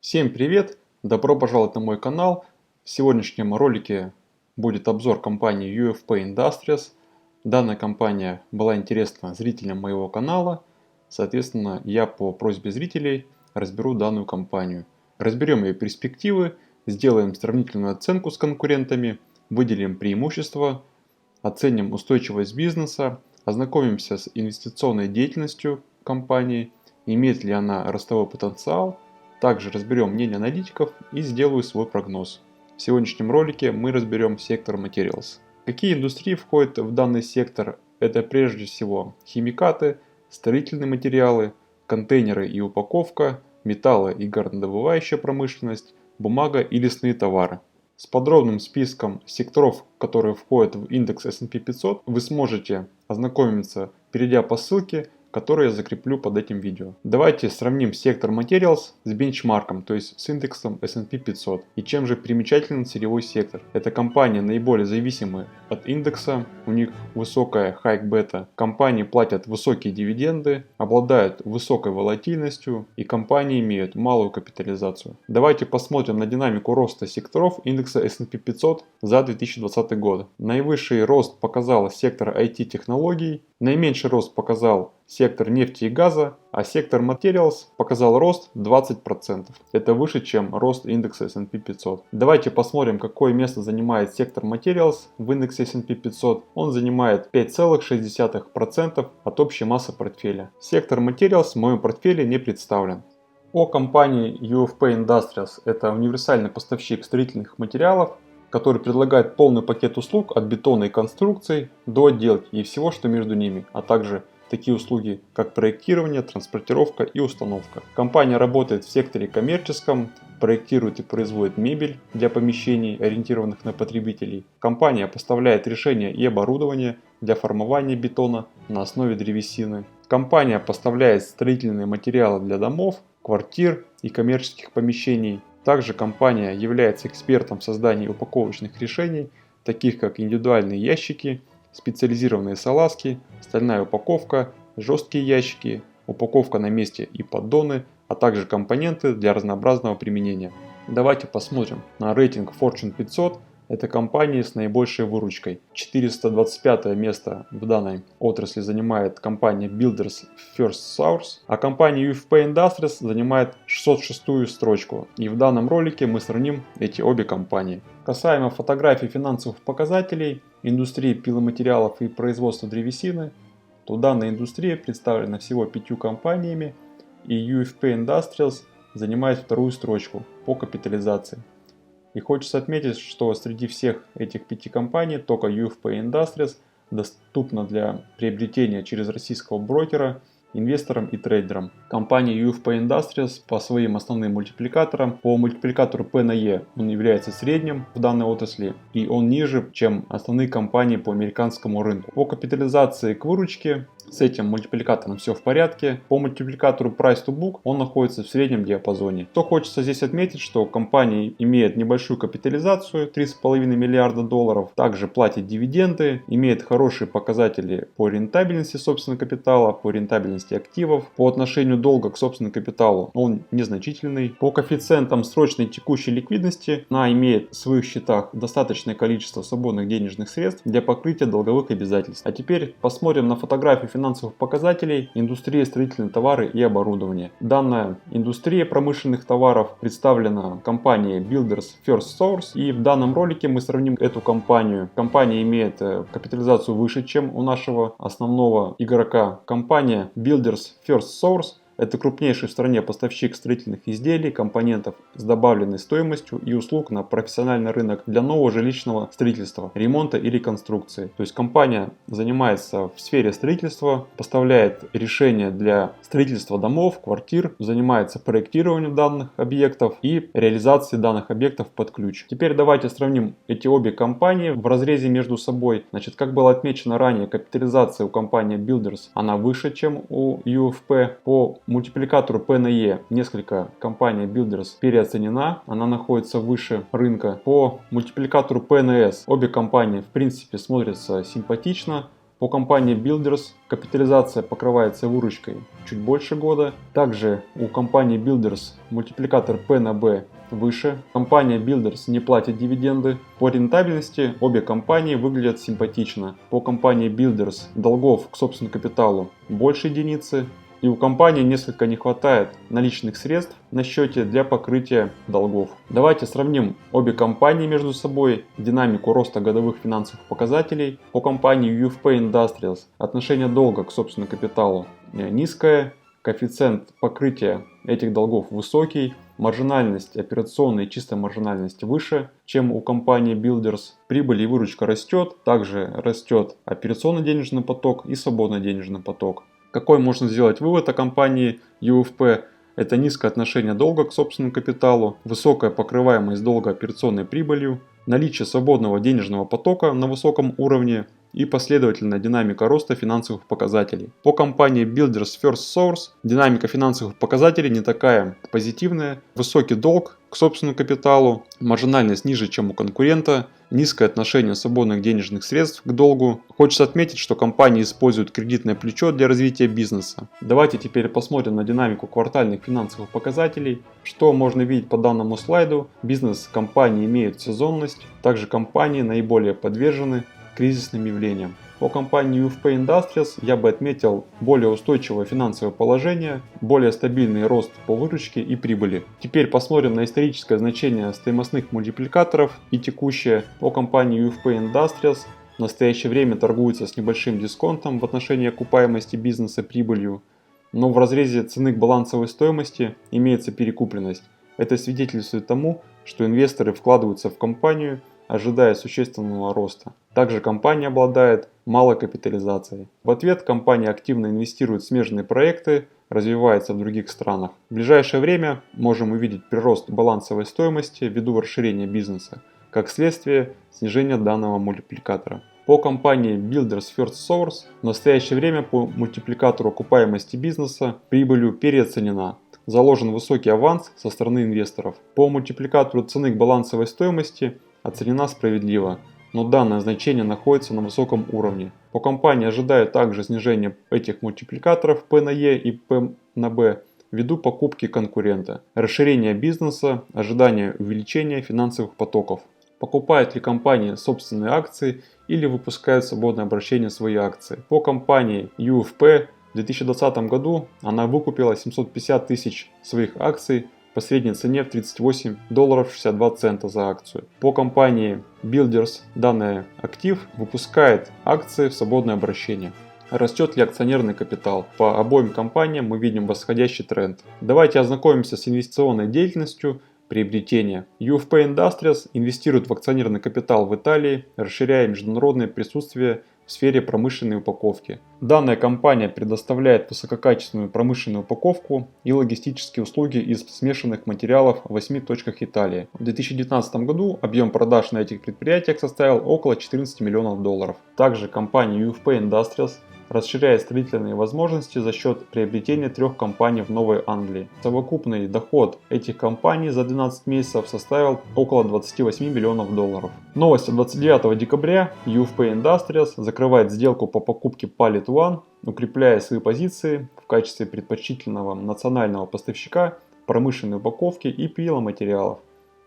Всем привет! Добро пожаловать на мой канал. В сегодняшнем ролике будет обзор компании UFP Industries. Данная компания была интересна зрителям моего канала. Соответственно, я по просьбе зрителей разберу данную компанию. Разберем ее перспективы, сделаем сравнительную оценку с конкурентами, выделим преимущества, оценим устойчивость бизнеса, ознакомимся с инвестиционной деятельностью компании, имеет ли она ростовой потенциал. Также разберем мнение аналитиков и сделаю свой прогноз. В сегодняшнем ролике мы разберем сектор Materials. Какие индустрии входят в данный сектор? Это прежде всего химикаты, строительные материалы, контейнеры и упаковка, металлы и горнодобывающая промышленность, бумага и лесные товары. С подробным списком секторов, которые входят в индекс S&P 500, вы сможете ознакомиться, перейдя по ссылке, который я закреплю под этим видео. Давайте сравним сектор Materials с бенчмарком, то есть с индексом S&P 500. И чем же примечателен сырьевой сектор? Эта компания наиболее зависимая от индекса, у них высокая хайк-бета, компании платят высокие дивиденды, обладают высокой волатильностью и компании имеют малую капитализацию. Давайте посмотрим на динамику роста секторов индекса S&P 500 за 2020 год. Наивысший рост показал сектор IT-технологий, наименьший рост показал сектор нефти и газа, а сектор Materials показал рост 20%. Это выше, чем рост индекса S&P 500. Давайте посмотрим, какое место занимает сектор Materials в индексе S&P 500. Он занимает 5,6% от общей массы портфеля. Сектор Materials в моем портфеле не представлен. О компании UFP Industries – это универсальный поставщик строительных материалов, который предлагает полный пакет услуг от бетона и конструкций до отделки и всего, что между ними, а также такие услуги, как проектирование, транспортировка и установка. Компания работает в секторе коммерческом, проектирует и производит мебель для помещений, ориентированных на потребителей. Компания поставляет решения и оборудование для формования бетона на основе древесины. Компания поставляет строительные материалы для домов, квартир и коммерческих помещений. Также компания является экспертом в создании упаковочных решений, таких как индивидуальные ящики, специализированные салазки, стальная упаковка, жесткие ящики, упаковка на месте и поддоны, а также компоненты для разнообразного применения. Давайте посмотрим на рейтинг Fortune 500. Это компании с наибольшей выручкой. 425 место в данной отрасли занимает компания Builders First Source, а компания UFP Industries занимает 606-ю строчку. И в данном ролике мы сравним эти обе компании. Касаемо фотографий финансовых показателей индустрии пиломатериалов и производства древесины, то данная индустрия представлена всего 5 компаниями, и UFP Industries занимает вторую строчку по капитализации. И хочется отметить, что среди всех этих 5 компаний только UFP Industries доступна для приобретения через российского брокера инвесторам и трейдерам. Компания UFP Industries по своим основным мультипликаторам, по мультипликатору P на E, он является средним в данной отрасли и он ниже, чем основные компании по американскому рынку. По капитализации к выручке с этим мультипликатором все в порядке. По мультипликатору Price to Book он находится в среднем диапазоне. Что хочется здесь отметить, что компания имеет небольшую капитализацию 3,5 миллиарда долларов, также платит дивиденды, имеет хорошие показатели по рентабельности собственного капитала, по рентабельности активов. По отношению долга к собственному капиталу он незначительный. По коэффициентам срочной текущей ликвидности она имеет в своих счетах достаточное количество свободных денежных средств для покрытия долговых обязательств. А теперь посмотрим на фотографию финансовых показателей индустрии строительные товары и оборудование. Данная индустрия промышленных товаров представлена компанией Builders First Source, и в данном ролике мы сравним эту компанию. Компания имеет капитализацию выше, чем у нашего основного игрока. Компания Builders First Source — это крупнейший в стране поставщик строительных изделий, компонентов с добавленной стоимостью и услуг на профессиональный рынок для нового жилищного строительства, ремонта и реконструкции. То есть компания занимается в сфере строительства, поставляет решения для строительства домов, квартир, занимается проектированием данных объектов и реализацией данных объектов под ключ. Теперь давайте сравним эти обе компании в разрезе между собой. Значит, как было отмечено ранее, капитализация у компании Builders она выше, чем у UFP. По мультипликатору P на E несколько компания Builders переоценена, она находится выше рынка. По мультипликатору P на S обе компании в принципе смотрятся симпатично, По компании Builders капитализация покрывается выручкой чуть больше года. Также у компании Builders мультипликатор P на B выше. Компания Builders не платит дивиденды. По рентабельности обе компании выглядят симпатично. По компании Builders долгов к собственному капиталу больше единицы. И у компании несколько не хватает наличных средств на счете для покрытия долгов. Давайте сравним обе компании между собой, динамику роста годовых финансовых показателей. По компании UFP Industrials отношение долга к собственному капиталу низкое, коэффициент покрытия этих долгов высокий, маржинальность, операционная и чистая маржинальность выше, чем у компании Builders. Прибыль и выручка растет, также растет операционный денежный поток и свободный денежный поток. Какой можно сделать вывод о компании UFP? Это низкое отношение долга к собственному капиталу, высокая покрываемость долга операционной прибылью, наличие свободного денежного потока на высоком уровне и последовательная динамика роста финансовых показателей. По компании Builders First Source динамика финансовых показателей не такая позитивная, высокий долг к собственному капиталу, маржинальность ниже, чем у конкурента, низкое отношение свободных денежных средств к долгу. Хочется отметить, что компания использует кредитное плечо для развития бизнеса. Давайте теперь посмотрим на динамику квартальных финансовых показателей. Что можно видеть по данному слайду? Бизнес компании имеет сезонность, также компании наиболее подвержены кризисным явлениям. По компании UFP Industries я бы отметил более устойчивое финансовое положение, более стабильный рост по выручке и прибыли. Теперь посмотрим на историческое значение стоимостных мультипликаторов и текущее. По компании UFP Industries в настоящее время торгуется с небольшим дисконтом в отношении окупаемости бизнеса прибылью, но в разрезе цены к балансовой стоимости имеется перекупленность. Это свидетельствует тому, что инвесторы вкладываются в компанию, ожидая существенного роста. Также компания обладает малой капитализацией. В ответ компания активно инвестирует в смежные проекты, развивается в других странах. В ближайшее время можем увидеть прирост балансовой стоимости ввиду расширения бизнеса, как следствие снижения данного мультипликатора. По компании Builders First Source в настоящее время по мультипликатору окупаемости бизнеса прибылью переоценена. Заложен высокий аванс со стороны инвесторов. По мультипликатору цены к балансовой стоимости оценена справедливо, но данное значение находится на высоком уровне. По компании ожидают также снижения этих мультипликаторов P на E и P на B ввиду покупки конкурента, расширения бизнеса, ожидания увеличения финансовых потоков. Покупают ли компании собственные акции или выпускают в свободное обращение свои акции? По компании UFP в 2020 году она выкупила 750 тысяч своих акций по средней цене в $38.62 за акцию. По компании Builders данный актив выпускает акции в свободное обращение. Растет ли акционерный капитал? По обоим компаниям мы видим восходящий тренд. Давайте ознакомимся с инвестиционной деятельностью приобретения. UFP Industries инвестирует в акционерный капитал в Италии, расширяя международное присутствие в сфере промышленной упаковки. Данная компания предоставляет высококачественную промышленную упаковку и логистические услуги из смешанных материалов в 8 точках Италии. В 2019 году объем продаж на этих предприятиях составил около $14 миллионов. Также компания UFP Industries расширяет строительные возможности за счет приобретения 3 компаний в Новой Англии. Совокупный доход этих компаний за 12 месяцев составил около $28 миллионов. Новость от 29 декабря. UFP Industries закрывает сделку по покупке Pallet One, укрепляя свои позиции в качестве предпочтительного национального поставщика промышленной упаковки и пиломатериалов,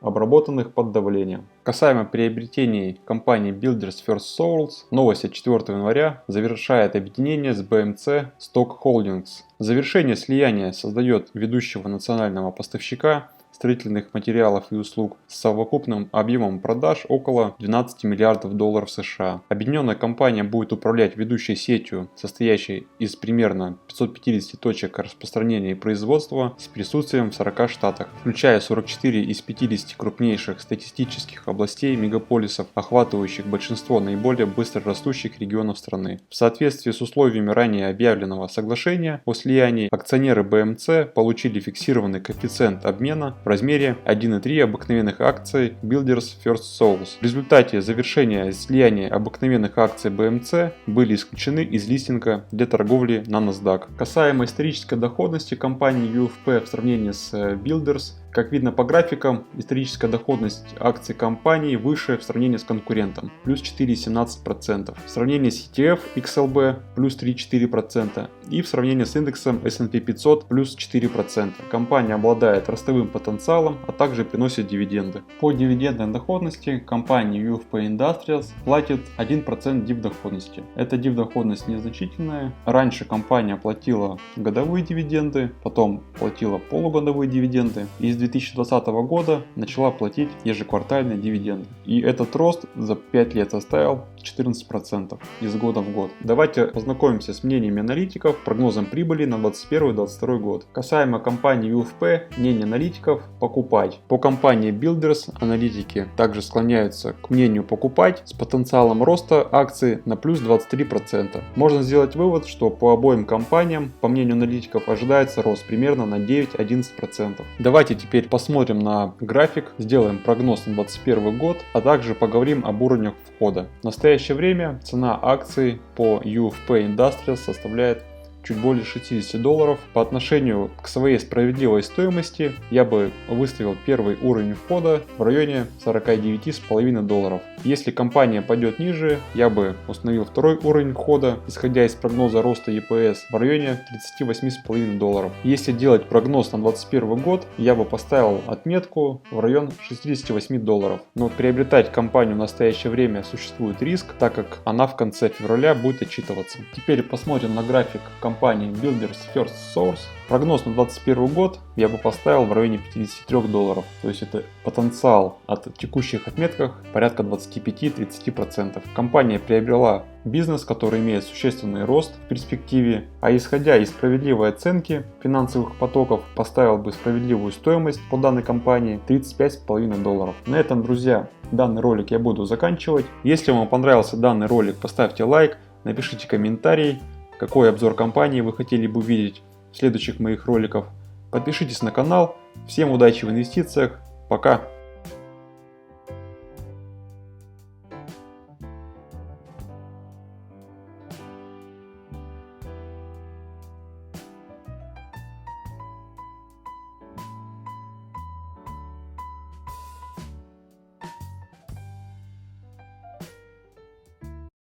обработанных под давлением. Касаемо приобретений компании Builders First Source, новость от 4 января завершает объединение с BMC Stock Holdings. Завершение слияния создает ведущего национального поставщика строительных материалов и услуг с совокупным объемом продаж около $12 миллиардов США. Объединенная компания будет управлять ведущей сетью, состоящей из примерно 550 точек распространения и производства с присутствием в 40 штатах, включая 44 из 50 крупнейших статистических областей мегаполисов, охватывающих большинство наиболее быстро растущих регионов страны. В соответствии с условиями ранее объявленного соглашения о слиянии, акционеры BMC получили фиксированный коэффициент обмена в размере 1,3 обыкновенных акций Builders First Source. В результате завершения слияния обыкновенных акций BMC были исключены из листинга для торговли на NASDAQ. Касаемо исторической доходности компании UFP в сравнении с Builders, Как видно по графикам, историческая доходность акций компании выше в сравнении с конкурентом, плюс 4,17%. В сравнении с ETF XLB плюс 3,4% и в сравнении с индексом S&P 500 плюс 4%. Компания обладает ростовым потенциалом, а также приносит дивиденды. По дивидендной доходности компания UFP Industries платит 1% дивдоходности. Эта дивдоходность незначительная. Раньше компания платила годовые дивиденды, потом платила полугодовые дивиденды и с 2020 года начала платить ежеквартальные дивиденды. И этот рост за 5 лет составил 14% из года в год. Давайте познакомимся с мнениями аналитиков, прогнозом прибыли на 2021-2022 год. Касаемо компании UFP, мнение аналитиков – покупать. По компании Builders аналитики также склоняются к мнению покупать с потенциалом роста акций на плюс 23%. Можно сделать вывод, что по обоим компаниям, по мнению аналитиков, ожидается рост примерно на 9-11%. Давайте теперь посмотрим на график, сделаем прогноз на 2021 год, а также поговорим об уровнях входа. В настоящее время цена акций по UFP Industries составляет чуть более $60. По отношению к своей справедливой стоимости я бы выставил первый уровень входа в районе $49,5. Если компания пойдет ниже, я бы установил второй уровень входа, исходя из прогноза роста EPS, в районе $38,5. Если делать прогноз на 2021 год, я бы поставил отметку в район $68. Но приобретать компанию в настоящее время существует риск, так как она в конце февраля будет отчитываться. Теперь посмотрим на график компании Builders First Source. Прогноз на 2021 год я бы поставил в районе $53. То есть это потенциал от текущих отметках порядка 25-30%. Компания приобрела бизнес, который имеет существенный рост в перспективе, а исходя из справедливой оценки финансовых потоков, поставил бы справедливую стоимость по данной компании $35,5. На этом, друзья, данный ролик я буду заканчивать. Если вам понравился данный ролик, поставьте лайк, напишите комментарий, какой обзор компании вы хотели бы увидеть в следующих моих роликах. Подпишитесь на канал. Всем удачи в инвестициях. Пока!